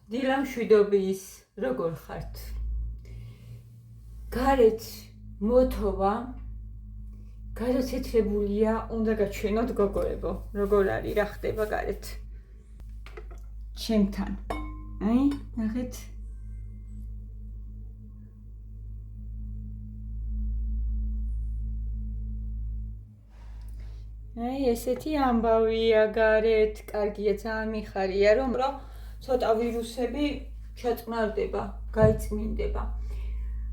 დილა მშვიდობის, როგორ ხართ? გარეთ მოთოვა, გადაცეცებულია, უნდა გაჩვენოთ გოგოებო, როგორ არის, რა ხდება გარეთ? ჩემთან. აი, ნახეთ. აი, ესეთი ამბავია გარეთ, კარგია, ძალიან მიხარია, რომ ცოტა ვირუსები ჩაწყნარდება, გაიწმინდება.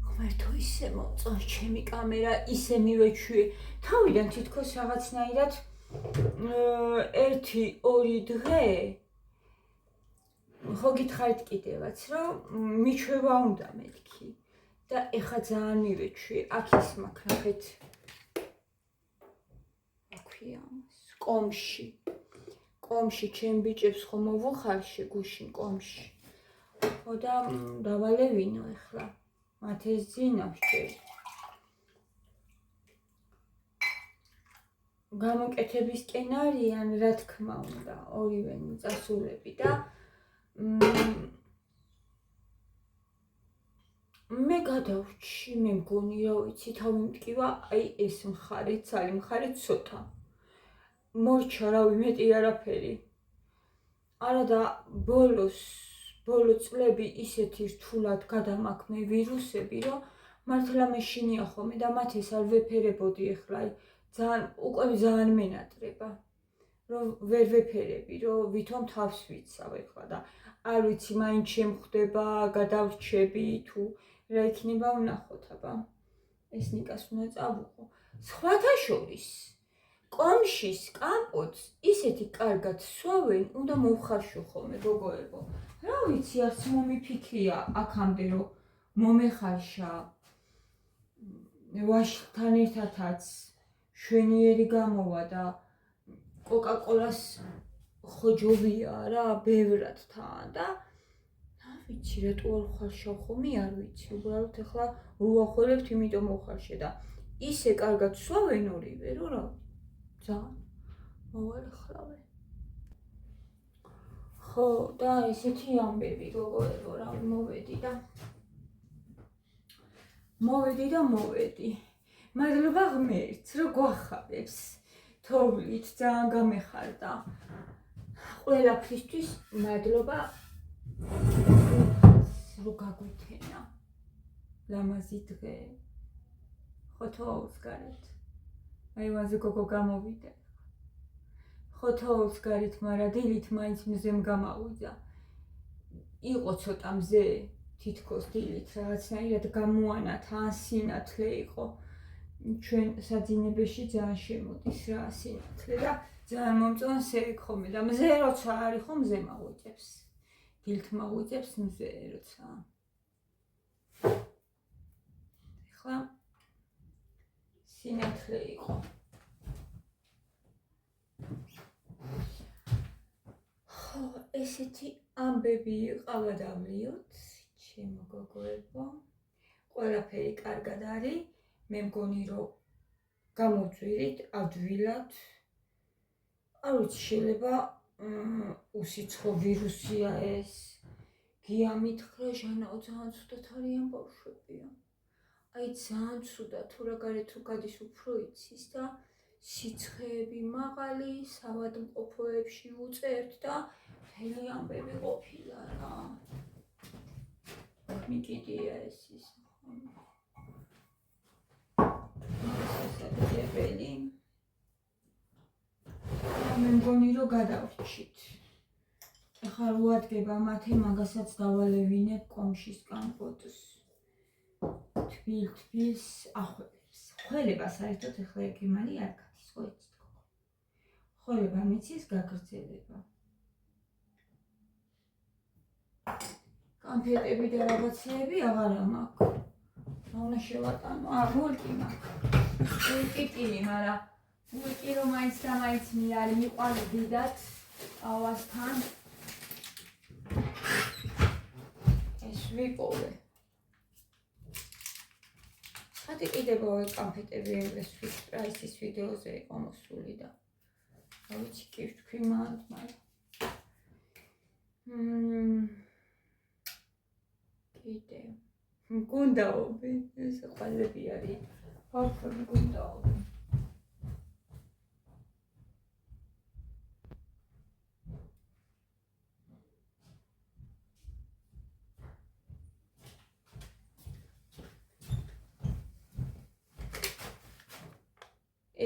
ღმერთო, ისე მოწონს ჩემი კამერა, ისე მივეჩვიე. თავიდან თითქოს რაღაცნაირად 1-2 დღე ხო გითხარით კიდევაც, რომ მიჩვევა უნდა მეთქი და ეხა ძალიან მივეჩვიე. აქ ის მაქვს, ნახეთ. აქვია, კომში ჩემ ბიჭებს ხო მოვუხარშე გუშინ კომში. ხო და დავალევინო ეხლა. მათ ეს ძინავს ჯერ. გამოკეთებისკენ არიან, რა თქმა უნდა, ორივე წასულები და მე გადავრჩი, მე მგონი, რა ვიცი, თავი მტკივა, აი ეს მხარე, ცალი მხარე ცოტა. მორჩა, რავი, მეტი არაფერი. არა და ბოლო წლები ისეთი რთულად გადამაქმე ვირუსები, რომ მართლა მეშინია ხოლმე და მათ ეს არ ვეფერებოდი ეხლა, უკვე ძალიან მენატრება. რომ ვერ ვეფერები, რომ ვითომ თავს ვიცავ ეხლა და არ ვიცი, მაინც შემხვდება, გადავრჩები თუ რა იქნება ვნახოთ, აბა. ეს ნიკას უნდა წავუყო. სხვათა შორის კომშის კამპოტს ისეთი კარგად სვავენ, უნდა მოვხარშო ხოლმე გოგოებო. რა ვიცი, არც მომიფიქრია აქამდე, რომ მომეხარშა ვაშთან ერთადაც შვენიერი გამოვა და კოკაკოლას ხოჯობია რა, ბევრად თან და რა ვიცი, რატო არ ვხარშავ ხოლმე, არ ვიცი, უბრალოდ ეხლა ვუახურებთ, იმიტომ მოვხარშე და ისე კარგად სვავენ ორივე, რომ რა ძალიან მოვალეხლავე. ხო, და ესეთი ამბები გოგოებო, რა მოვედი. მადლობა ღმერთს, რომ გვახარებს. თოვლით ძალიან გამეხარდა. ყველაფრისთვის მადლობა რომ გაგვითენა. ლამაზი დღე. ხო თოვლს გარეთ. აივანზე გოგო გამოვიდა. ხო თოვლს გარეთ, მაგრამ დილით მაინც მზემ გამავიდა. იყო ცოტა მზე, თითქოს დილით რაღაცნაირად გამოანათ, ან სინათლე იყო. ჩვენ საძინებელში ძალიან შემოდის რა სინათლე და ძალიან მომწონს ეგ ხოლმე და მზე როცა არის ხო მზე მაღვიძებს. დილით მაღვიძებს მზე როცა. ეხლა სინათლე იყო. ხო, ესეთი ამბები ყავადავლიოთ, ჩემო გოგოებო. ყველაფერი კარგად არის. მე მგონი, რომ გამოვძვირით, ადვილად. არ ვიცი, შეიძლება უსიცხო ვირუსია ეს. გიამითხრა, ჟანაო, ძალიან ცუდად არიან ბავშვებია. აი, ძალიან ცუდად, თუ რა გარეთ თუ გადის, უფრო იცის და სიცხეები მაღალი, საავადმყოფოებში უწერთ და მთელი ამბები ყოფილა რა. მიკიდია ეს ის. მე მგონი, რომ გადავრჩით. ახლა როადგება მათე მაგასაც დავალევინებ კომშის კამპოტს. თბილს ახველებს. ხველება საერთოდ ეხლა ეგემალი არ გადის, ხო იცით გოგო. ხველება მიცის გაგრძელება. კონფეტები და რაღაცეები აღარა მაქვს. უნდა შევატანო, ვულკი მაქვს. ვულკი, მაგრამ ვულკი რომ მაინც და მაინც მიყვარს დიდად ავასთან. ეს ვიპოვე. ხათი კიდევ კონფეტები ინგლისურის პრაისის ვიდეოზე იყო მოსული და რა ვიცი, კი ვთქვი, მაგრამ. ვიდეო. მგუნდაობი, ეს ყველები არის. ბავშვი მგუნდაობი.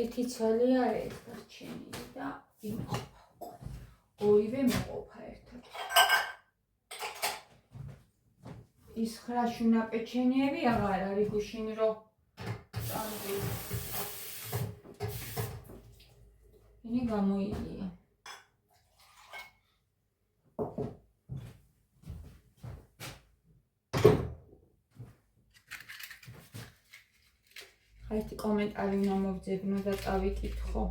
ერთი ცალია ეს გარჩენილი და იმყოფა უკვე. ორივე მოყოფა ერთად. ის ხრაშუნა პეჩენიები აღარ არის გუშინ რო წამდი. ინი გამოილია. ერთი კომენტარი უნდა მოვძებნო და წავიკითხო.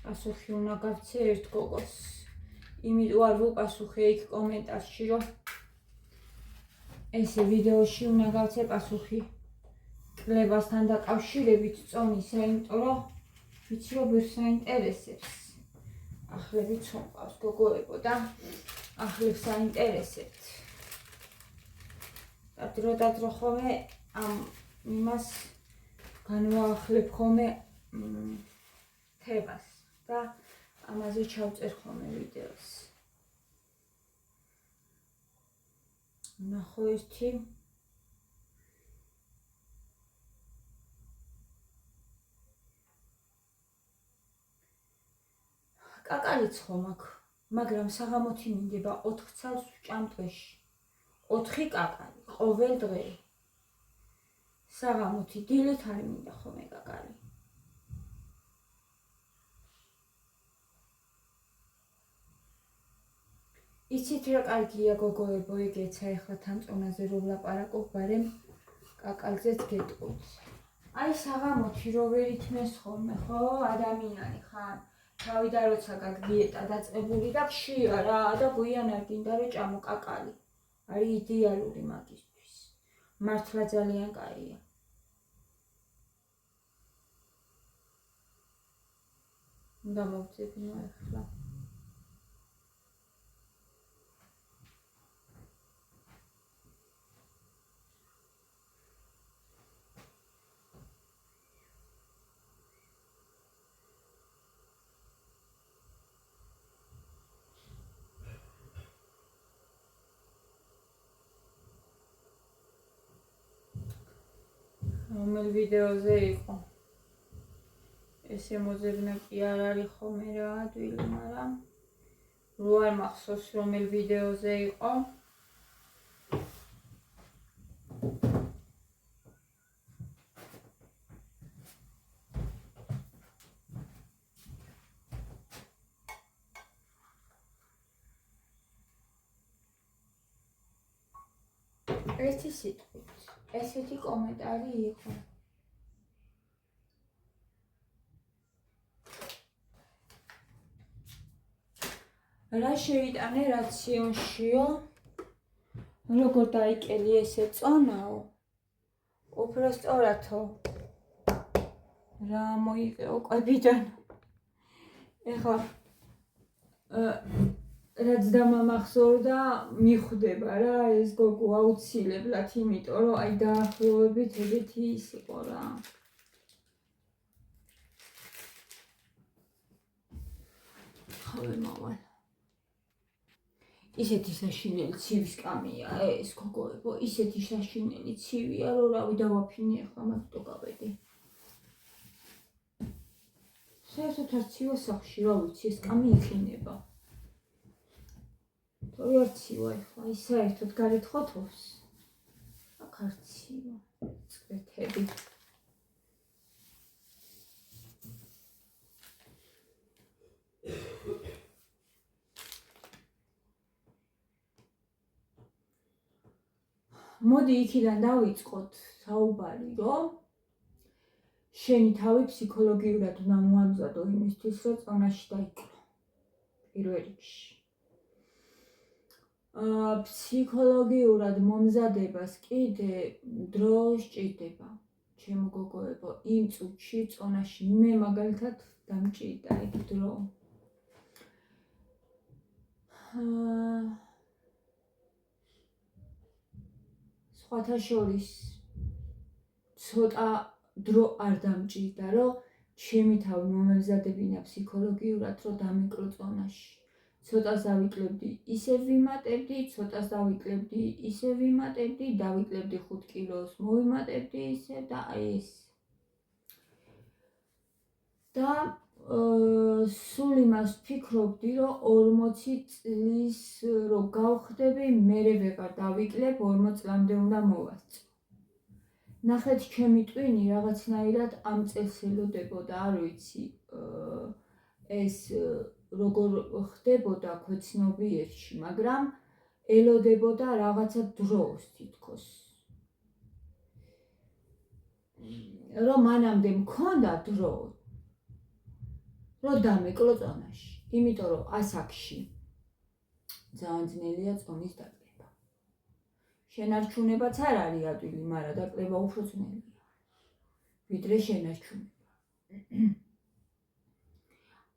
პასუხი უნდა გავცე ერთ გოგოს. იმიტომ არ ვუპასუხე იქ კომენტარში, რომ ესე ვიდეოში უნდა გავცე პასუხი კლებასთან დაკავშირებით წონისა, იმიტომ რომ ვიცი რომ ვერ საინტერესებს. ახლებით მომყავს გოგოებო და ახლებს საინტერესებთ. დრო ხოლმე ამ იმას განვაახლებ ხოლმე თემას და ამაზე ჩავწერ ხოლმე ვიდეოს. ნახო ერთი კაკალიც ხომ აქვს, მაგრამ საღამოთი მინდება 4 ცალს ვჭამ დღეში. 4 კაკალი ყოველ დღე. საღამოთი დილით არ მინდა ხოლმე კაკალი. იცით რა კარგია გოგოებო, ეგეცა ეხლა თანწონაზე რო ვლაპარაკობ, ბარემ კაკალზეც გეტყვით. აი საღამოთი რო ვერ ითმეს ხოლმე, ხო, ადამიანი ხარ. თავიდან როცა გაგდიეტა დაწყებული და ხშირა რა და გვიან არ გინდა რომ ჭამო კაკალი. არის იდეალური მაგისთვის. მართლა ძალიან კაია. უნდა მოვძებნო ახლა. რომელ ვიდეოზე იყო? ესე მოძებნა კი არ არის ხოლმე რა ადვილი, მაგრამ რო არ მახსოვს რომელ ვიდეოზე იყო. ერთი სიტყვით, ესეთი კომენტარი იყო. რა შეიტანე რაციონშიო? როგორ დაიკელი ესე წონაო? უბრალოდ რა მოიყეო კვებიდან. ეხლა რაც დამამახსოვრდა მიხვდება რა ეს გოგო აუცილებლად, იმიტომ რომ აი დაახლოებით ეგეთი ის იყო რა. ხავე მავალ. ისეთი საშინელი ცივის კამია ეს გოგოებო, ისეთი საშინელი ცივია, რომ რავი დავაფინე ახლა მაგიტო გავედი. საერთოდ არ ცივა სახში, რა ვიცი, ეს კამი იქნება. თორე არ ცივა ახლა, ის საერთოდ გარეთ ხოთობს. აქ არ ცივა, წვეთები. მოდი იქიდან დავიწყოთ საუბარი, რომ შენი თავი ფსიქოლოგიურად უნდა მოამზადო იმისთვის, რომ წონაში დაიკლო. პირველ რიგში. ფსიქოლოგიურად მომზადებას კიდე დრო სჭირდება. ჩემო გოგოებო, იმ წუთში წონაში მე მაგალითად დამჭირდა ეგ დრო. სხვათა შორის ცოტა დრო არ დამჭირდა, რომ ჩემი თავი მომემზადებინა ფსიქოლოგიურად, რომ დამეკლო წონაში. ცოტას დავიკლებდი, ისევ ვიმატებდი, ცოტას დავიკლებდი, ისევ ვიმატებდი, დავიკლებდი 5 კილოს, მოვიმატებდი ისევ და აი ეს. და სულ იმას ვფიქრობდი, რომ 40 წლის რო გავხდები, მერე ვეღარ დავიკლებ, 40 წლამდე უნდა მოვასწრო. ნახეთ, ჩემი ტვინი რაღაცნაირად ამ წელს ელოდებოდა, არ ვიცი, ეს როგორ ხდებოდა ქვეცნობიერში, მაგრამ ელოდებოდა რაღაცა დროს თითქოს. რომ მანამდე მქონდა დრო, რომ დამეკლო წონაში. იმიტომ რომ ასაკში ძალიან ძნელია წონის დაკლება. შენარჩუნებაც არ არის ადვილი, მაგრამ დაკლება უფრო ძნელია, ვიდრე შენარჩუნება.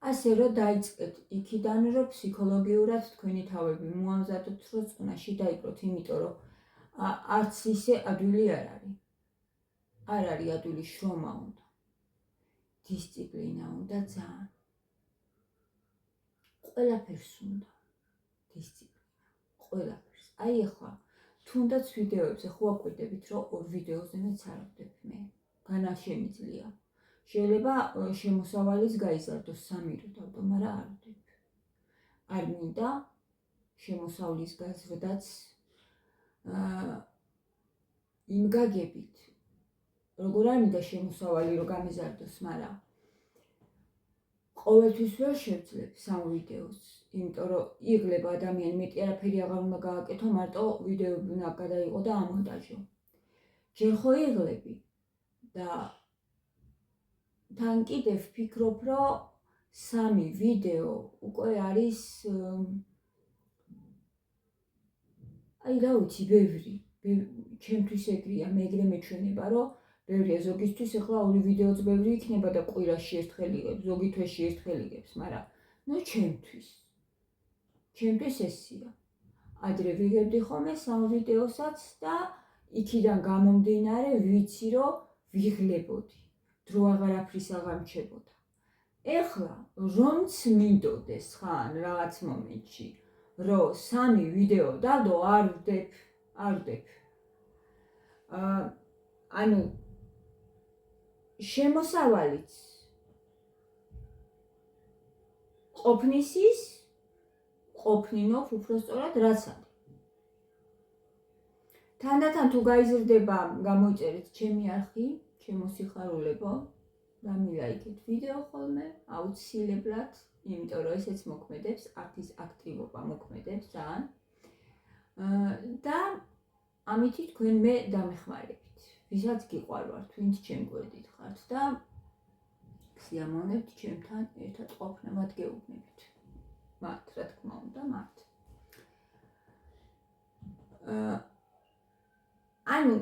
ასე რომ დაიწყეთ იქიდან, რომ ფსიქოლოგიურად თქვენი თავები მოამზადოთ, რომ წონაში დაიკლოთ, იმიტომ რომ არც ისე ადვილი არ არის. არ არის ადვილი, შრომა უნდა. დისციპლინა უნდა ძალიან. ყველაფერს უნდა დისციპლინა. ყველაფერს. აი ახლა თუნდაც ვიდეოებზე ხო აკვირდებით, რომ 2 ვიდეოზე მეც არ ვდებ მე. განა შემიძლია. შეიძლება შემოსავალიც გაიზარდოს 3 რო დავდო, მაგრამ არ ვდებ. არ მინდა შემოსავლის გაზრდაც იმ გაგებით. როგორ არ მინდა შემოსავალი რო გამიზარდოს, მაგრამ ყოველთვის ვერ შევძლებ 3 ვიდეოს, იმიტომ რომ იღლება ადამიანი, მეტი არაფერი აღარ უნდა გააკეთო, მარტო ვიდეოები უნდა გადაიღო და ამონტაჟო. ჯერ ხო იღლები და თან კიდევ ვფიქრობ, რომ 3 ვიდეო უკვე არის აი რა ვიცი, ბევრი. ჩემთვის ეგრეა, მე ეგრე მეჩვენება, რომ ბევრია, ზოგისთვის ახლა 2 ვიდეოც ბევრი იქნება და კვირაში ერთხელ იღებს, ზოგი თვეში ერთხელ იღებს, მაგრამ ჩემთვის ესია. ადრე ვიღებდი ხოლმე 3 ვიდეოსაც და იქიდან გამომდინარე ვიცი, რომ ვიღლებოდი. დრო აღარაფრის აღარ მჩებოდა. ეხლა რომც მინდოდეს ხან რაღაც მომენტში, რომ 3 ვიდეო დავდო, არ ვდებ. ანუ შემოსავალიც ყოფნის ის, ყოფნინով უბრალოდ რაც არის. თანდათან თუ გაიზრდება, გამოიწერეთ ჩემი არხი, შემოსიხარულებო და მილაიქეთ ვიდეო ხოლმე, აუცილებლად, იმიტომ რომ ესეც მოქმედებს, არხის აქტივობა მოქმედებს ძალიან. და ამითი თქვენ მე დამეხმარებით. ვისაც გიყვარვართ, ვინც ჩემ გვერდით ხართ და სიამოვნებთ ჩემთან ერთად ყოფნა, მათ გეუბნებით. მათ, რა თქმა უნდა, მათ. ანუ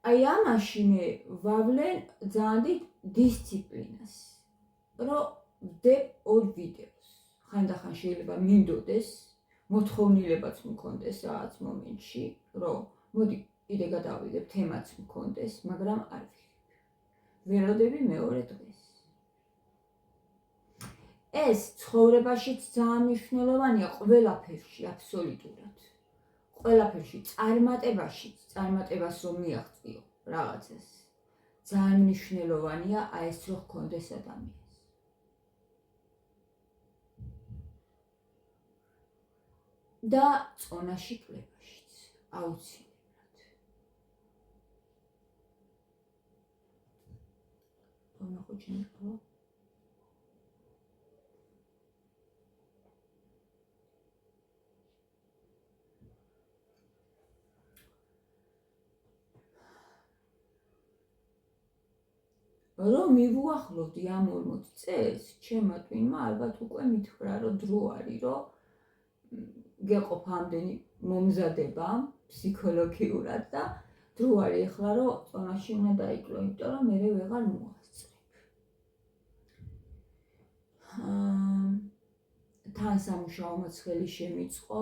აი ამაში მე ვავლენ ძალიან დიდ დისციპლინას, რომ ვდებ 2 ვიდეოს. ხანდახან შეიძლება მინდოდეს, მოთხოვნილებაც მქონდეს რაღაც მომენტში, რომ მოდი კიდე გადავიდებ, თემაც მქონდეს, მაგრამ არ ვიღებ. ველოდები მეორე დღეს. ეს ცხოვრებაშიც ძალიან მნიშვნელოვანია, ყველაფერში აბსოლუტურად. ყველაფერში, წარმატებას რომ მიაღწიო რაღაცას. ძალიან მნიშვნელოვანია აი ეს რო ჰქონდეს ადამიანს. და წონაში კლებაშიც, აუცილებლად. ნახო ჩემი ყო. რომ მივუახლოვდი ამ 40 წელს, ჩემმა ტვინმა ალბათ უკვე მითხრა, რომ დრო არის, რომ გეყოფ ამდენი მომზადება ფსიქოლოგიურად და დრო არის ახლა, რომ წონაში უნდა დაიკლო, იმიტომ რომ მე ვეღარ მოვასწრებ. თან სამუშაო მოცხელი შემიწყო,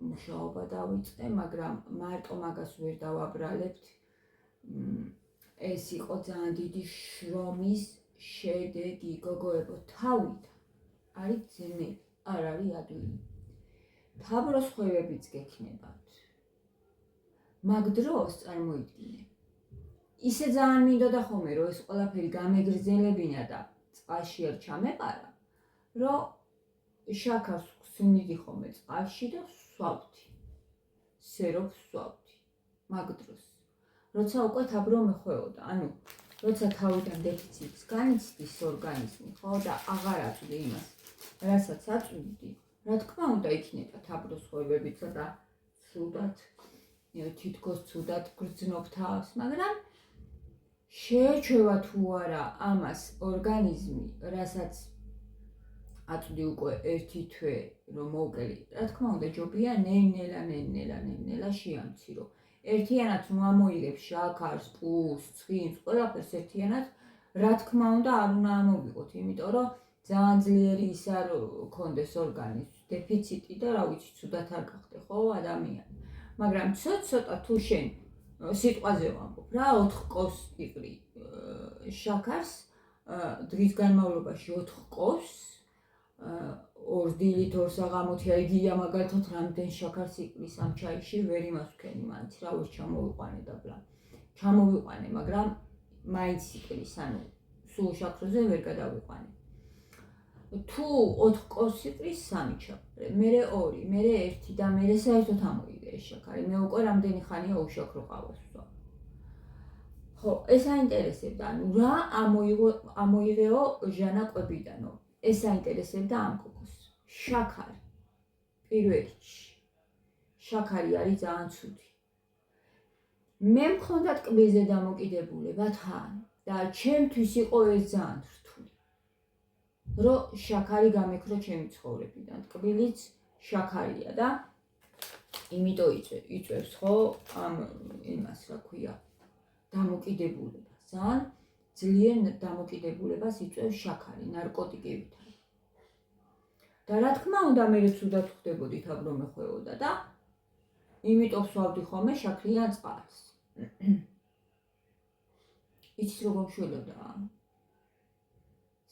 მუშაობა დავიწყე, მაგრამ მარტო მაგას ვერ დავაბრალებთ. ეს იყო ძალიან დიდი შრომის შედეგი, გოგოებო, თავით არის ძნელი, არ არის ადვილი. თაბროს ხვევებიც გექნებათ. მაგ დროს წარმოიდგინე. ისე ძალიან მინდოდა ხოლმე, რომ ეს ყველაფერი გამეგრძელებინა და წყალში არ ჩამეყარა, რომ შაქარს ვსვინიდი ხოლმე წყალში და ვსვავდი. სეროფ ვსვავდი. მაგ დროს. როცა უკვე თაბრო მეხვეოდა, ანუ როცა თავიდან დეფიციტს განიცდის ორგანიზმი, ხო და აღარ აწვდი იმას, რასაც აწვდიდი, რა თქმა უნდა იქნება თაბროს ხვევები ცოტა ცუდად, თითქოს ცუდად გრძნობ თავს, მაგრამ შეეჩვევა თუ არა ამას ორგანიზმი, რასაც აწვდი უკვე ერთი თვე რომ მოვკელი, რა თქმა უნდა ჯობია ნელა შეამცირო. ერთიანად რომ ამოიღებ შაქარს, პულს, ცხიმს, ყველაფერს ერთიანად, რა თქმა უნდა არ უნდა ამოვიღოთ, იმიტომ რომ ძალიან ძლიერი ის არ კონდეს ორგანიზმს, დეფიციტი და რა ვიცი, ცუდად არ გახდე, ხო, ადამიანი. მაგრამ ცოტა თუ შენ სიტყვაზე ვამბობ რა, 4 კოს იყრი შაქარს, დღის განმავლობაში 4 კოს, 2 დილით 2 საღამოთი აიგია მაგალითად რამდენ შაქარს იყრის ამ ჩაიში, ვერ იმას ვქენი მაინც რა ვერ ჩამოვიყვანე და ბლა. ჩამოვიყვანე, მაგრამ მაინც იყრის, ანუ სულ შაქრზე ვერ გადავიყვანე. თუ 4 კოს იყრის 3 ჩაყრე, მერე 2, მერე 1 და მერე საერთოდ ამოიღე ეს შაქარი. მე უკვე რამდენი ხანია უშაქრო ყავას ვსვამ. ხო, ეს აინტერესებდა, ანუ რა ამოიღეო ჟანაკვებიდანო. ეს აინტერესებდა ამ გოგოს. შაქარი. პირველ რიგში. შაქარი არის ძალიან ცუდი. მე მქონდა ტკბილზე დამოკიდებულება თან და ჩემთვის იყო ეს ძალიან რთული. რომ შაქარი გამექრო ჩემი ცხოვრებიდან. ტკბილიც შაქარია და იმიტომ იწვევს ხო ამ იმას რა ქვია დამოკიდებულებას. ძალიან ძლიერ დამოკიდებულებას იწვევს შაქარი, ნარკოტიკებით. და რა თქმა უნდა მე ცუდად ხვდებოდი თაბრო მეხვეოდა და იმიტომ ვსვავდი ხოლმე შაქრიან წყალს. იცი როგორ მშველოდა?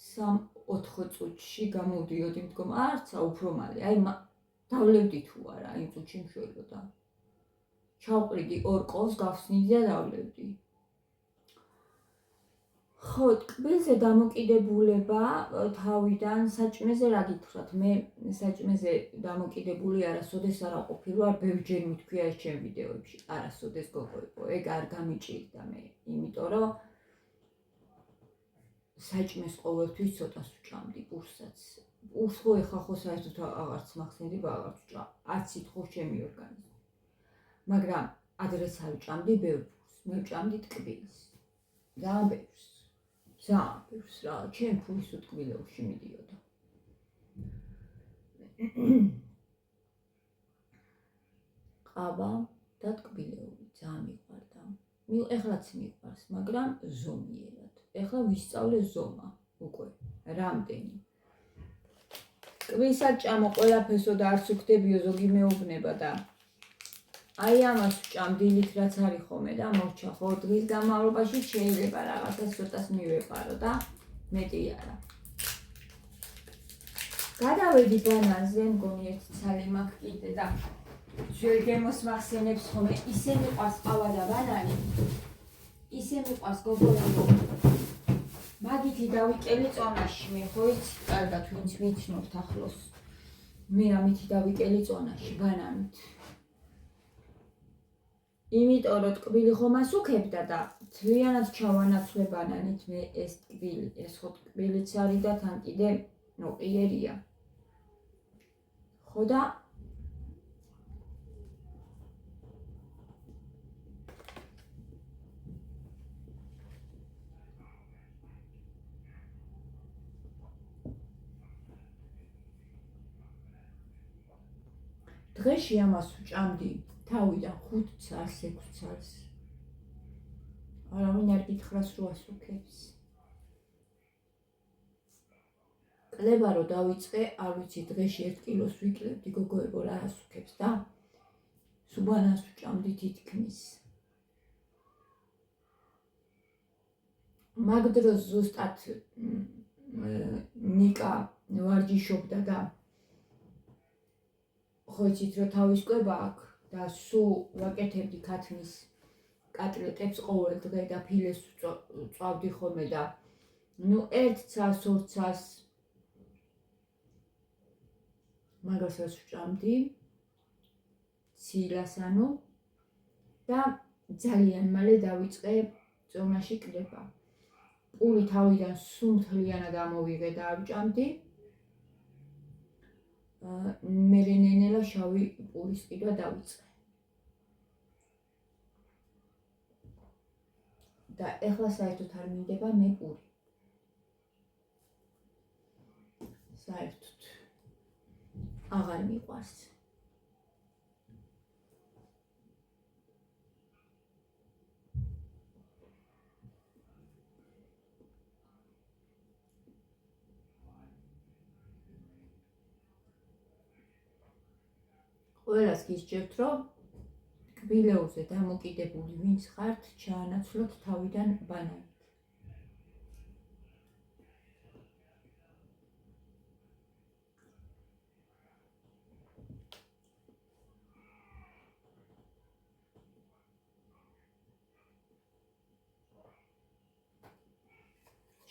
3-4 წუთში გამოვდიოდი მდგომ, არცა უფრო მალე, აი დავლევდი თუ არა, იმ წუთში მშველოდა. ჩავყრიდი 2 კოს, გავსნიდი და დავლევდი. ხო, ტკბილზე დამოკიდებულება თავიდან საჭმეზე რა გითხრათ, მე საჭმეზე დამოკიდებული არასოდეს არ ვყოფილი ვარ, ბევრჯერ მithქვია ეს ჩემ ვიდეოებში, არასოდეს გოგოებო, ეგ არ გამიჭირდა მე, იმიტომ რომ საჭმეს ყოველთვის ცოტას ვჭამდი პურსაც. პურს ხო ეხლა ხო საერთოდ აღარც მახსენდი და აღარც ვჭამ, არც სიტყვის ჩემი ორგანიზმი. მაგრამ ადრეც არ ვჭამდი ბევრ პურს, მე ვჭამდი ტკბილს. ძალიან ბევრს. ძალიან ბევრს რა, ჩემ ფულის უტკბილებში მიდიოდა. ყავა და ტკბილეული ძალიან მიყვარდა. ეხლაც მიყვარს, მაგრამ ზომიერად. ეხლა ვისწავლე ზომა უკვე, რამდენი. ტკბილსაც ჭამო ყველაფერსო და არც უხდებიო ზოგი მეუბნება და აი ამას ვჭამ დილით რაც არის ხოლმე და მოვჭა ხო დღის განმავლობაში შეიძლება რაღაცას ცოტას მივეყარო და მეტი არა. გადავედი ბანანზე, მგონი ერთი ცალი მაქვს კიდე და ძველ გემოს მახსენებს ხოლმე, ისე მიყვარს ყავა და ბანანი, ისე მიყვარს გოგოებო. მაგითი დავიკელი წონაში, მე ხო იცი, კარგად ვინც ვიცნობთ ახლოს. მე ამითი დავიკელი წონაში, ბანანით. იმიტომ რომ ტკბილი ხომას უქებდა და თლიანად ჩავანაცვლე ბანანით მე ეს ტკბილი, ეს ხო ტკბილიც არის და თან კიდე ნოყიერია. ხო და დღეში ამას ვჭამდი თავიდან 5 წელს, 6 წელს. არავინ არ გითხრას რომ ასუქებს. კლება რომ დავიწყე, არ ვიცი დღეში 1 კილოს ვიკლებდი გოგოებო რა ასუქებს და სუბანას ვჭამდი თითქმის. მაგ დროს ზუსტად ნიკა ვარჯიშობდა და ხო იცით რომ თავის კვება აქვს და სულ ვაკეთებდი ქათმის კატლეტებს ყოველ დღე და ფილეს წვავდი ხოლმე და ნუ 1 წას 2 წას მაგასაც ვჭამდი ცილასანო და ძალიან მალე დავიწყე წონაში კლება. პური თავიდან სულ მთლიანად ამოვიღე და ავჭამდი. მერე ნენელა შავი პურის ყიდვა დავიწყე. და ეხლა საერთოდ არ მინდება მე პური. საერთოდ აღარ მიყვარს. ყველას გისჯერთ, რომ კბილეულზე დამოკიდებული ვინც ხართ, ჩაანაცვლოთ თავიდან ბანანით.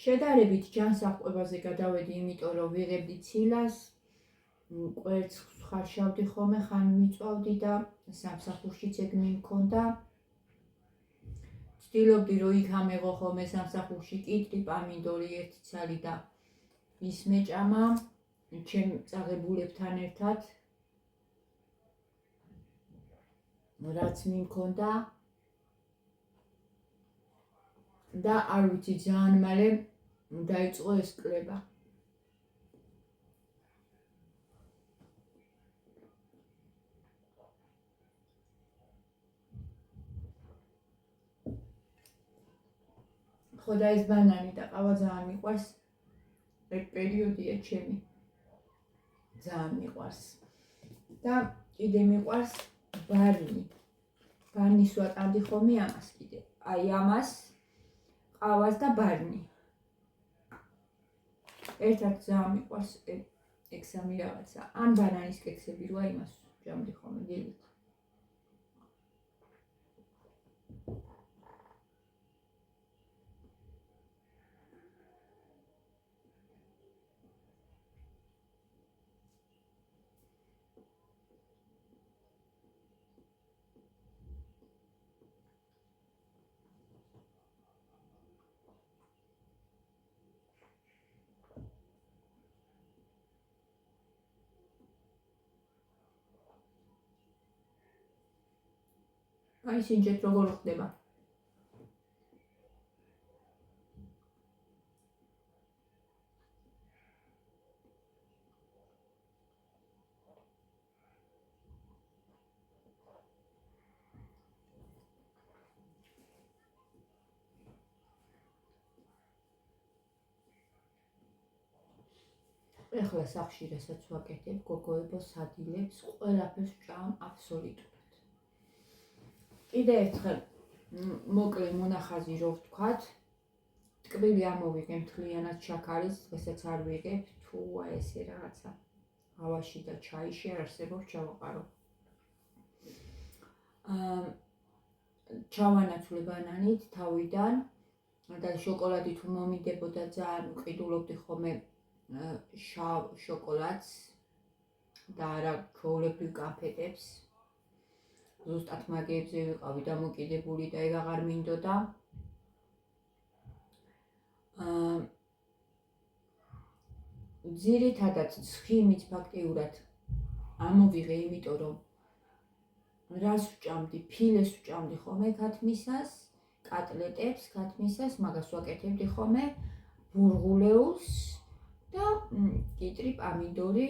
შედარებით ჯანსაღყვებაზე გადავედი, იმიტომ რომ ვიღებდი ცილას, კვერცხს ხარშავდი ხოლმე, ხან მიწვავდი და სამსახურშიც ეგ მიმქონდა. ვცდილობდი რომ იქ ამეღო ხოლმე სამსახურში კიტრი, პამინდორი, 1 ცალი და ის მეჭამა ჩემ წაღებულებთან ერთად, რაც მიმქონდა და არ ვიცი ძალიან მალე დაიწყო ეს კლება. ხო და ეს ბანანი და ყავა ძალიან მიყვარს. ეგ პერიოდია ჩემი. ძალიან მიყვარს. და კიდე მიყვარს ბარნი. ბარნის ვატარდი ხოლმე ამას კიდე. აი ამას, ყავას და ბარნი. ერთად ძალიან მიყვარს ეგ სამი რაღაცა. ან ბანანის კექსები როა იმას ვჭამდი ხოლმე დილით. აი სინჯეთ როგორ ხდება. ეხლა სახში რასაც ვაკეთებ, გოგოებო სადილებს, ყველაფერს ვჭამ აბსოლუტურად. კიდე ერთხელ მოკლე მონახაზი რო ვთქვათ, ტკბილი ამოვიღე მთლიანად შაქარის, დღესაც არ ვიღებ, თუ ესე რაღაცა ავაში და ჩაიში არ არსებობს ჩავაყარო. ჩავანაცვლე ბანანით თავიდან და შოკოლადი თუ მომიდებოდა ძალიან ვყიდულობდი ხოლმე შავ შოკოლადს და არა ჩვეულებრივ კანფეტებს. ზუსტად მაგებზე ვიყავი დამოკიდებული და ეგ აღარ მინდოდა. ძირითადად ცხიმიც ფაქტიურად ამოვიღე, იმიტომ რომ რას ვჭამდი, ფილეს ვჭამდი ხოლმე ქათმისას, კატლეტებს ქათმისას, მაგას ვაკეთებდი ხოლმე, ბურღულეულს და კიტრი, პამინდორი,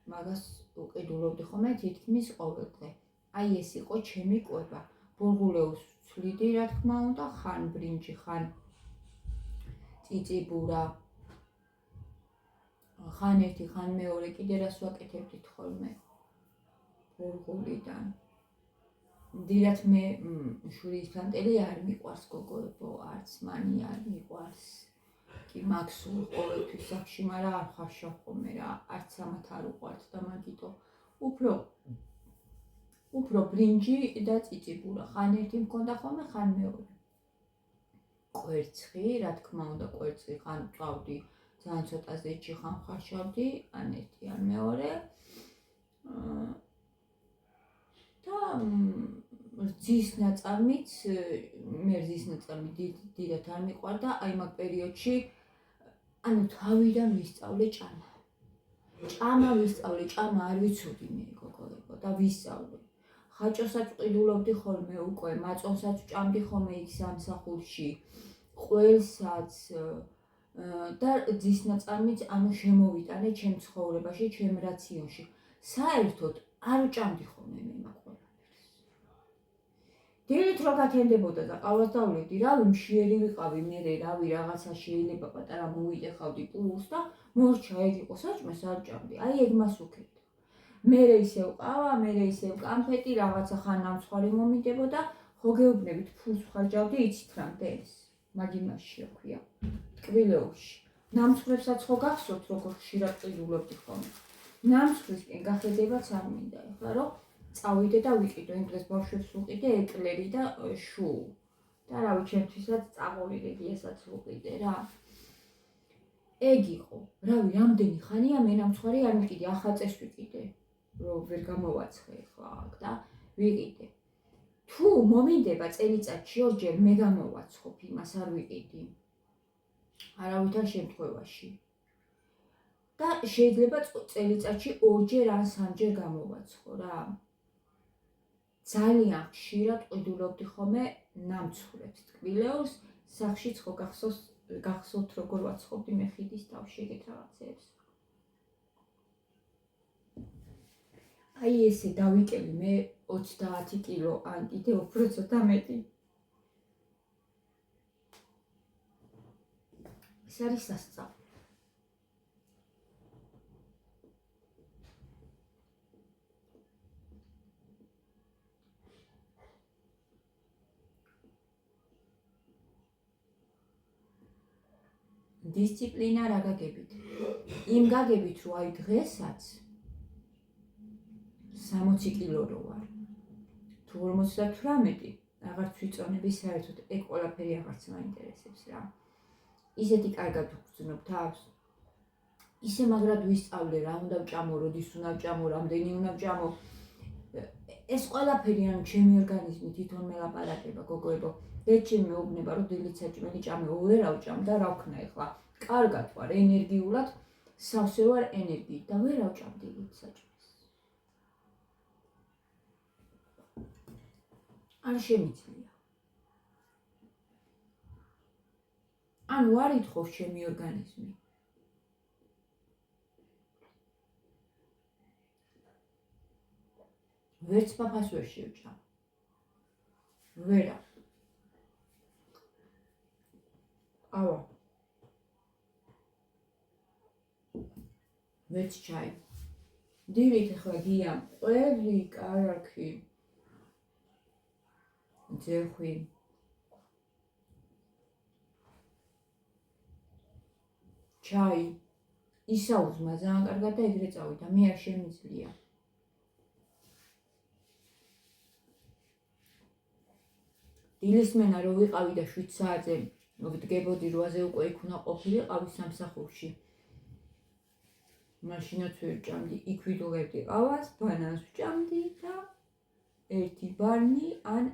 მაგას ვყიდულობდი ხოლმე თითქმის ყოველ დღე. აი ეს იყო ჩემი კვება. ბურღულეულს ვცვლიდი, რა თქმა უნდა, ხან ბრინჯი, ხან წიწიბურა, ხან ერთი, ხან მეორე, კიდე რას ვაკეთებდით ხოლმე ბურღულიდან. დირათ მე შურის ფანტელი არ მიყვარს გოგოებო, არც მანი არ მიყვარს. კი მაქსულ ყოველთვის სახში, მაგრამ არ ხარშავ ხოლმე რა, არც ამათ არ უყვართ და მაგიტო უფრო ბრინჯი და წიწიბურა. ხან ერთი მქონდა ხოლმე, ხან მეორე. კვერცხი, რა თქმა უნდა, კვერცხი ხან წავდი, ძალიან ცოტა ზეთში ხან ხარშავდი, ან ერთი ან მეორე. და რძის ნაწარმიც, მე რძის ნაწარმი დიდად არ მიყვარდა, აი მაგ პერიოდში, ანუ თავიდან ვისწავლე ჭამა. ჭამა ვისწავლე, ჭამა არ ვიცოდი მე გოგოებო და ვისწავლე. ხაჭოსაც ვყიდულობდი ხოლმე უკვე, მაწონსაც ვჭამდი ხოლმე იქ სამსახურში, ყველსაც და რძის ნაწარმიც ანუ შემოვიტანე ჩემ ცხოვრებაში, ჩემ რაციონში. საერთოდ არ ვჭამდი ხოლმე მე მაგ ყველაფერს. დილით რო გათენდებოდა და ყავას დავლევდი, რავი მშიერი ვიყავი მე, რავი რაღაცა შეიძლება პატარა მოვიტეხავდი პულს და მორჩა ეგ იყო საჭმეს არ ვჭამდი. აი ეგ მას უქებდა. მერე ისევ ყავა, მერე ისევ კამფეტი, რაღაცა ხან ნამცხვარი მომიდებოდა, ხო გეუბნებით ფულს ვხარჯავდი, იცით რამდენს? მაგ იმაშია ქვია. ტკბილეულში. ნამცხრებსაც ხო გახსოვთ როგორ ხშირად ყიდულობდი ხოლმე. ნამცხრისკენ გახედებაც არ მინდა ეხლა რომ წავიდე და ვიყიდო, იმ დღეს ბავშვებს ვუყიდე ეკლერი და შუ. და რავი, ჩემთვისაც წაყოლილები ესაც ვუყიდე რა. ეგ იყო. რავი, რამდენი ხანია მე ნამცხვარი არ მიყიდე, ახალწელს ვიყიდე. რომ ვერ გამოვაცხე ეხლა აქ და ვიყიდე. თუ მომინდება წელიწადში ორჯერ მე გამოვაცხობ, იმას არ ვიყიდი. არავითარ შემთხვევაში. და შეიძლება წელიწადში ორჯერ ან სამჯერ გამოვაცხო რა. ძალიან ხშირად ყიდულობდი ხოლმე ნამცხრებს, ტკბილეულს, სახლშიც ხო გახსოვთ როგორ ვაცხობდი მე ხიდის თავში ეგეთ რაღაცეებს. აი ესე დავიკელი მე 30 კილო ან კიდე უფრო ცოტა მეტი. ეს არის სასწავლო. დისციპლინა რა გაგებით? იმ გაგებით რომ აი დღესაც 60 კილო რო ვარ. თუ 58, აღარც ვიწონები საერთოდ, ეგ ყველაფერი აღარც მაინტერესებს რა. ისეთი კარგად ვგრძნობ თავს. ისე მაგრად ვისწავლე რა უნდა ვჭამო, როდის უნდა ვჭამო, რამდენი უნდა ვჭამო. ეს ყველაფერი ანუ ჩემი ორგანიზმი თვითონ მელაპარაკება გოგოებო. დეჩი მეუბნება რომ დილით საჭმელი ჭამე, ვერ ავჭამ და რა ვქნა ეხლა. კარგად ვარ ენერგიულად, სავსე ვარ ენერგიით და ვერ ავჭამ დილით საჭმელს. არ შემიძლია. ანუ არ ითხოვს ჩემი ორგანიზმი. ვერც პაპას ვერ შევჭამ. ვერა. ავა. ვერც ჩაი. დილით ახლა გიამ ყველი კარაქი. ძეხვი. ჩაი. ისაუზმა ძალიან კარგად და ეგრე წავიდა, მე არ შემიძლია. დილისმენა რო ვიყავი და 7 საათზე ვდგებოდი 8-ზე უკვე იქ უნდა ყოფილიყავი სამსახურში. მაშინაც ვერ ვჭამდი, იქ ვიდუღებდი ყავას, ბანანს ვჭამდი და ერთი ბარნი ან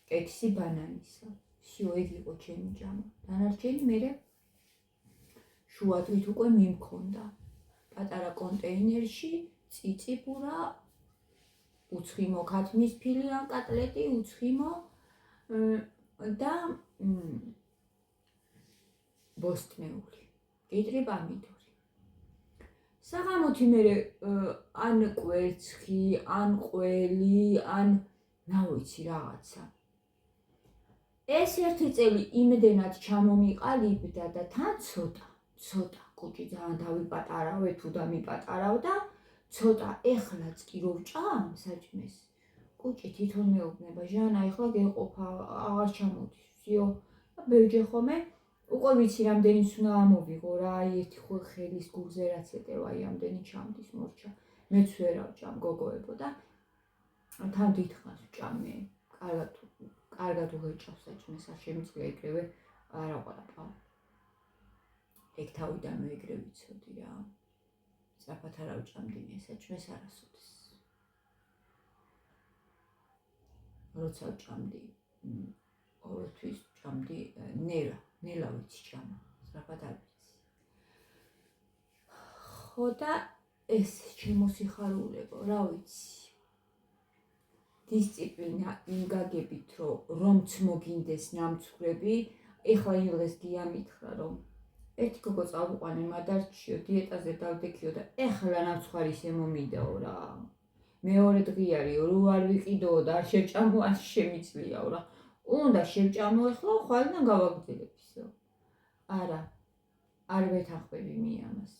კექსი ბანანისა. всё, ეგ იყო ჩემი ჭამა. დანარჩენი მერე შუადღით უკვე მიმქონდა. პატარა კონტეინერში წიწიბურა, უცხიმო ქათმის ფილი ან კატლეტი, უცხიმო და ბოსტნეული, კიტრი პამიდორი. საღამოთი მერე ან კვერცხი, ან ყველი, ან ნავიცი რაღაცა. ეს ერთი წელი იმდენად ჩამომიყალიბდა და თან ცოტა კუჭი ძალიან დავიპატარავე თუ დამიპატარავ და ცოტა ეხლაც კი რო ვჭამ საჭმეს, კუჭი თვითონ მეუბნება, ჟანა, ეხლა გეყოფა, აღარ ჩამოდის, ვსიო. ბევრჯერ ხოლმე უკვე ვიცი რამდენიც უნდა ამოვიღო რა, ერთი ხელის გულზე რაც ეტევა, ამდენი ჩამდის მორჩა. მეც ვერ ავჭამ გოგოებო და თან დიდხანს ვჭამე. კარგად უღეჭავს საჭმეს, არ შემიძლია ეგრევე არ აყვარაფა. ეგ თავიდანვე ეგრე ვიცოდი რა. სწრაფად არ ავჭამდი მე საჭმეს არასოდეს. როცა ვჭამდი, ყოველთვის ვჭამდი ნელა ვიცი ჭამა, სწრაფად არ ვიცი. ხო და ეს ჩემო სიხარულებო, რა ვიცი. დისციპლინა იმ გაგებით, რომც მოგინდეს ნამცხრები, ეხლა ივლეს გიამითხრა, რომ ერთი გოგო წავუყვანე მადარჩიო, დიეტაზე დავდექიო და ეხლა ნამცხვარი ისე მომიდაო რა. მეორე დღიარი რო არ ვიყიდო და არ შევჭამო, არ შემიძლიაო რა. უნდა შევჭამო ეხლა, ხვალიდან გავაგრძელებისო. არა, არ ვეთანხმები მე ამას.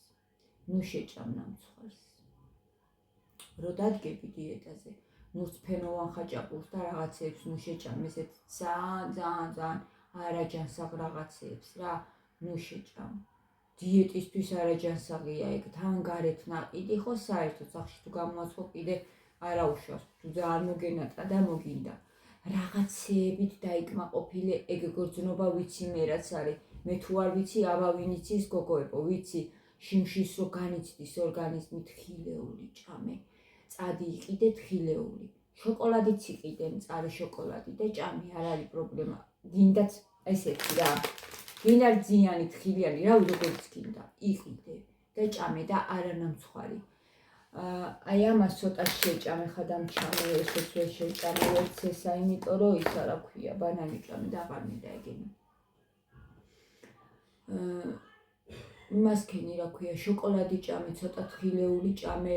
ნუ შეჭამ ნამცხვარს. რო დადგები დიეტაზე, ნუ სფენოვან ხაჭაპურს და რაღაცეებს ნუ შეჭამ, ესეთ ძალიან არაჯანსაღ რაღაცეებს რა, ნუ შეჭამ. დიეტისთვის არაჯანსაღია ეგ, თან გარეთ ნაყიდი ხო საერთოდ სახში თუ გამოაცხო კიდე არა უშავს, თუ ძალიან მოგენატა და მოგინდა. რაღაცეებით დაიკმაყოფილე ეგ გრძნობა ვიცი მე რაც არის. მე თუ არ ვიცი, აბა ვინ იცის გოგოებო, ვიცი შიმშის რო განიცდის ორგანიზმი თხილეული ჭამე. წადი იყიდე თხილეული. შოკოლადიც იყიდე, მწარე შოკოლადი და ჭამე, არ არის პრობლემა. გინდაც ესეთი რა. გინდა ძიანი თხილიანი, რავი როგორც გინდა, იყიდე და ჭამე და არა ნამცხვარი. აი ამას ცოტა შეჭამე, ხადამჩამე, ესეც ვერ შეჭამე, ვერც ესა, იმიტომ რომ ის არა ქვია, ბანანი ჭამე და აღარ მინდა ეგენი. იმასქენი რა ქვია, შოკოლადი ჭამე, ცოტა თხილეული ჭამე,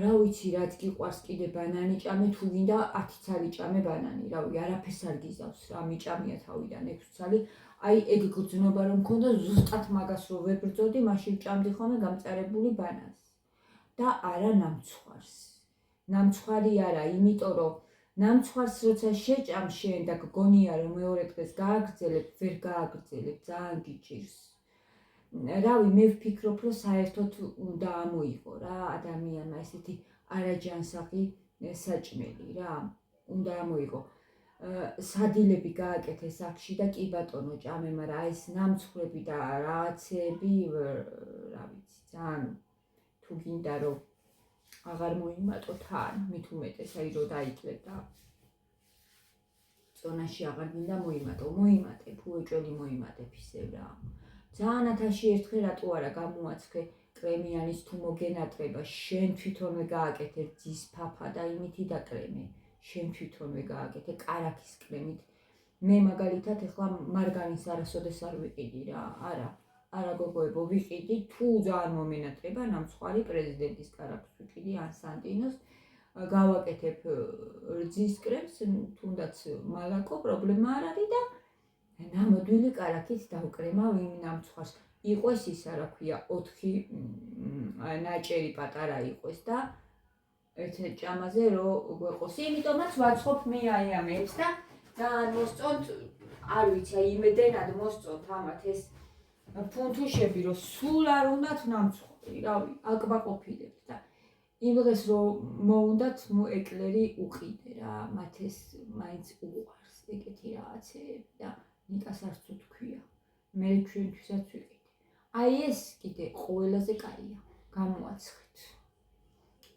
რა ვიცი, რაც გიყვარს კიდე ბანანი ჭამე, თუ გინდა 10 ცალი ჭამე ბანანი, რავი, არაფერს არ გიზავს რა, მიჭამია თავიდან 6 ცალი. აი ეგ გრძნობა რომ მქონდა, ზუსტად მაგას რო ვებრძოდი, მაშინ ჭამდი ხოლმე გამწარებული ბანანს. და არა ნამცხვარს. ნამცხვარი არა, იმიტომ რომ ნამცხვარს როცა შეჭამ შენ და გგონია რომ მეორე დღეს გააგრძელებ, ვერ გააგრძელებ, ძალიან გიჭირს. რავი, მე ვფიქრობ, რომ საერთოდ უნდა ამოიღო რა ადამიანმა ესეთი არაჯანსაღი საჭმელი რა, უნდა ამოიღო. სადილები გააკეთე სახში და კი ბატონო ჭამე, მაგრამ ეს ნამცხრები და რაღაცეები, რა ვიცი, ძალიან თუ გინდა რომ აღარ მოიმატო თან, მით უმეტეს აი რო დაიკლებ და წონაში აღარ გინდა მოიმატე, ფუეჭველი მოიმატებ ისევ რა. ძალიან ათაში ერთხელ რატო არა გამოაცხე კრემიანის თუ მოგენატრება, შენ თვითონვე გააკეთე ძის ფაფა და იმითი დაკრემე, შენ თვითონვე გააკეთე კარაქის კრემით. მე მაგალითად ეხლა მარგანის არასოდეს არ ვიყიდი რა, არა გოგოებო, ვიყიდი თუ ძალიან მომენატრება, ნამცხვარი პრეზიდენტის კარაქს ვიყიდი ან სანტინოს, გავაკეთებ რძის კრემს, თუნდაც მალაკო პრობლემა არ არის და ნამოდვილი კარაქით დავკრემავ იმ ნამცხვარს. იყვეს ისა რა ქვია, 4 ნაჭერი პატარა იყვეს და ერთ ჭამაზე რო გვეყოს. იმიტომაც ვაცხობ მე აი ამებს და ძალიან მოსწონთ, არ ვიცი, აი იმედენად მოსწონთ ამათ ეს ფუნთუშები, რომ სულ არ უნდათ ნამცხვარი, რავი, აკმაყოფილებთ და იმ დღეს რომ მოუნდათ ეკლერი უყიდე რა, მათ ეს მაინც უყვარს ეგეთი რაღაცეები და ნიკას არც უთქვია. მე ჩვენთვისაც ვიყიდე. აი ეს კიდე ყველაზე კაია.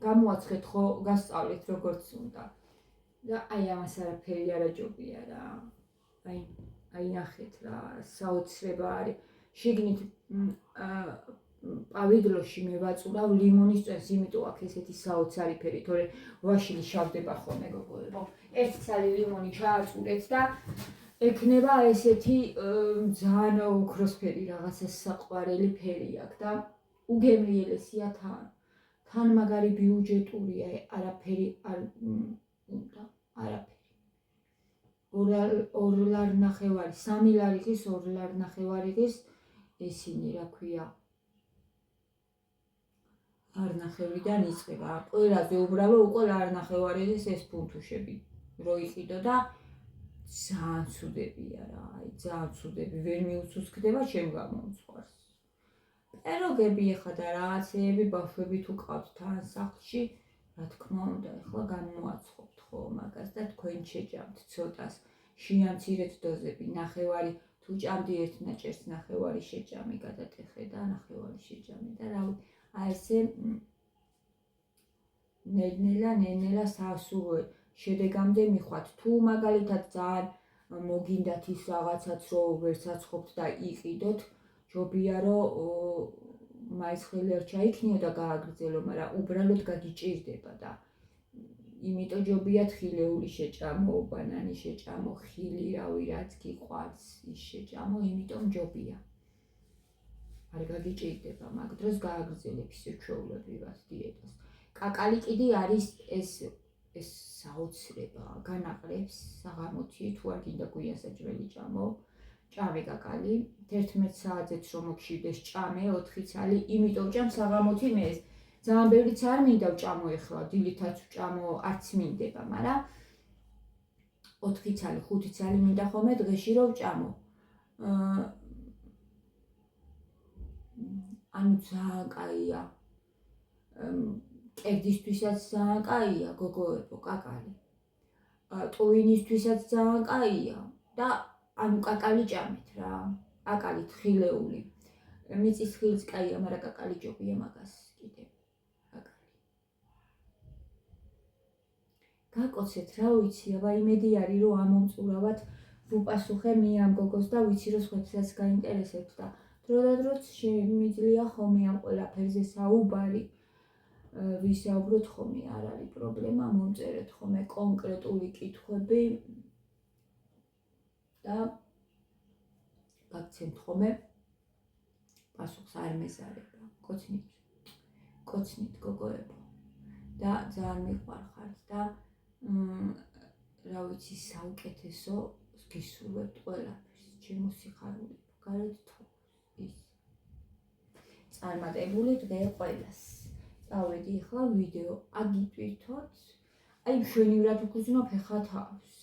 გამოაცხეთ ხო, გასწავლეთ როგორც უნდა. და აი ამას არაფერი არ აჯობია რა. აი ნახეთ რა, საოცრება არის. შიგნით პავიდლოში მე ვაწურავ ლიმონის წვენს, იმიტომ აქ ესეთი საოცარი ფერი, თორე ვაშილი შავდება ხოლმე გოგოებო. ერთ ცალი ლიმონი ჩააწურეთ და ექნება ესეთი ძალიან ოქროსფერი რაღაცა საყვარელი ფერი აქვს და უგემრიელესია თან მაგარი ბიუჯეტურია, არაფერი არ უნდა, არაფერი. 2 ლარი 3 ლარიღის, 2 ლარი 9 ლარიღის ესინი რა ქვია. ლარი 9-დან იწყება. ყველაზე უბრალო უკვე ლარი 9 ლარიღის ეს ფუნთუშები. რო იყიდო და ძალიან ცუდებია რა, ძალიან ცუდები, ვერ მიუცუცქდება, ჩემ გამომწვარს. პეროგები ეხლა და რაღაცეები ბავშვები თუ ყავთ თან სახლში, რა თქმა უნდა, ეხლა გამოაცხობთ ხო მაგას და თქვენ შეჭამთ ცოტას, შეამცირეთ დოზები, ნახევარი თუ ჭამდი ერთ ნაჭერს, ნახევარი შეჭამი გადატეხე და ნახევარი შეჭამი და რავი, აი ესე ნელ-ნელა სასურველ შედეგამდე მიხვათ. თუ მაგალითად ძალიან მოგინდათ ის რაღაცაც, რომ ვერ საცხობთ და იყიდოთ, ჯობია რომ მაისხელი არ ჩაიქნიო და გააგრძელო, მაგრამ უბრალოდ გაგიჭირდება და იმიტომ ჯობია თხილეული შეჭამო, ბანანი შეჭამო, ხილი, რავი, რაც გიყვარს, ის შეჭამო, იმიტომ ჯობია. არ გაგიჭირდება, მაგ დროს გააგრძელებ ისე ჩვეულებრივად დიეტას. კაკალი კიდე არის ეს საოცრება, განაყრებს საღამოთი, თუ არ გინდა გვიან საჭმელი ჭამო, ჭამე კაკალი, 11 საათზეც რომ მოგშივდეს ჭამე 4 ცალი, იმიტომ ჭამ საღამოთი მე ეს ძალიან ბევრიც არ მინდა ვჭამო ეხლა, დილითაც ვჭამო, არც მინდება, მაგრამ 4 ცალი, 5 ცალი მინდა ხოლმე დღეში რომ ვჭამო. ანუ ძალიან კაია. კერძისთვისაც ძალიან კაია, გოგოებო, კაკალი. ტვინისთვისაც ძალიან კაია და ანუ კაკალი ჭამეთ რა. კაკალი თხილეული. მიწის ხილიც კაია, მაგრამ კაკალი ჯობია მაგას კიდე. კაკალი. გაკოცეთ რა ვიცი, აბა იმედი არის რომ ამომწურავად ვუპასუხე მე ამ გოგოს და ვიცი რომ სხვებსაც გაინტერესებთ და დროდადროც შემიძლია ხოლმე ამ ყველაფერზე საუბარი. ვისაუბროთ ხოლმე, არ არის პრობლემა, მომწერეთ ხოლმე კონკრეტული კითხვები და გაგცემთ ხოლმე პასუხს არ მეზარება. კოცნით გოგოებო და ძალიან მიყვარხართ და რა ვიცი, საუკეთესო გისურვებთ ყველაფერს, ჩემო სიხარულებო, გარეთ თავს ის წარმატებული დღე ყველას. წავედი ახლა ვიდეო, აგიტვირთოთ, აი მშვენივრად ვგრძნობ ეხლა თავს.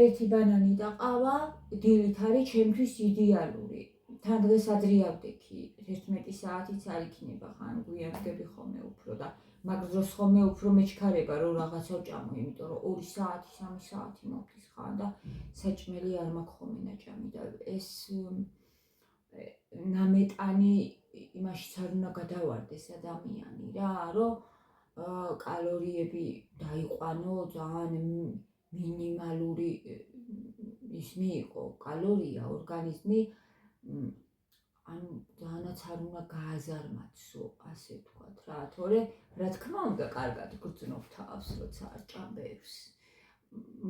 ერთი ბანანი და ყავა, დილით არის ჩემთვის იდეალური. თან დღეს ადრე ავდექი, 11 საათიც არ იქნება, ხან გვიან ვდგები ხოლმე უფრო და მაგ დროს ხოლმე უფრო მეჩქარება რომ რაღაცა ვჭამო, იმიტომ რომ 2 საათი, 3 საათი მომდის ხან და საჭმელი არ მაქვს ხოლმე ნაჭამი და ეს ნამეტანი იმაშიც არ უნდა გადავარდეს ადამიანი რა, რომ კალორიები დაიყვანო, ძალიან მინიმალური ის მიიღო კალორია ორგანიზმი, ანუ ძალიანაც არ უნდა გააზარმაცო, ასე ვთქვათ რა, თორე რა თქმა უნდა კარგად გრძნობ თავს, როცა არ ჭამბებს,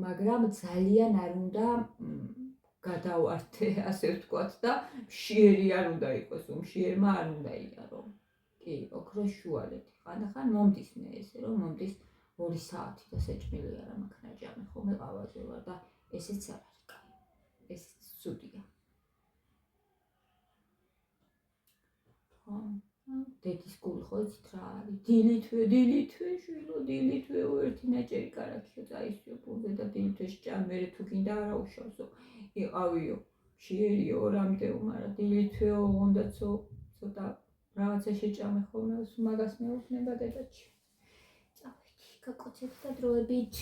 მაგრამ ძალიან არ უნდა გადავართე, ასე ვთქვათ და მშიერი არ უნდა იყოს, მშიერმა არ უნდა იარო. კი, ოქროს შუალეთი, ხანდახან მომდის მე ესე, რომ მომდის 2 საათი და საჭმელი არ მაქვს ნაჭამი, ხოლმე ყავაზე ვარ და ესეც არ არის კაი. ესეც ცუდია. დედის გული ხო იცით რა არის? დილითვე, შვილო, დილითვე ერთი ნაჭერი კარაქიო წაისვიო პურზე და დილითვე ჭამ, მერე თუ გინდა არა უშავსო. იყავიო, მშიერიო, ორამდეო, მაგრამ დილითვეო უნდაცო, ცოტა რაღაცა შეჭამე ხოლმე, მაგას მეუბნება დედაჩი. წავედი, გაკოცეთ და დროებით.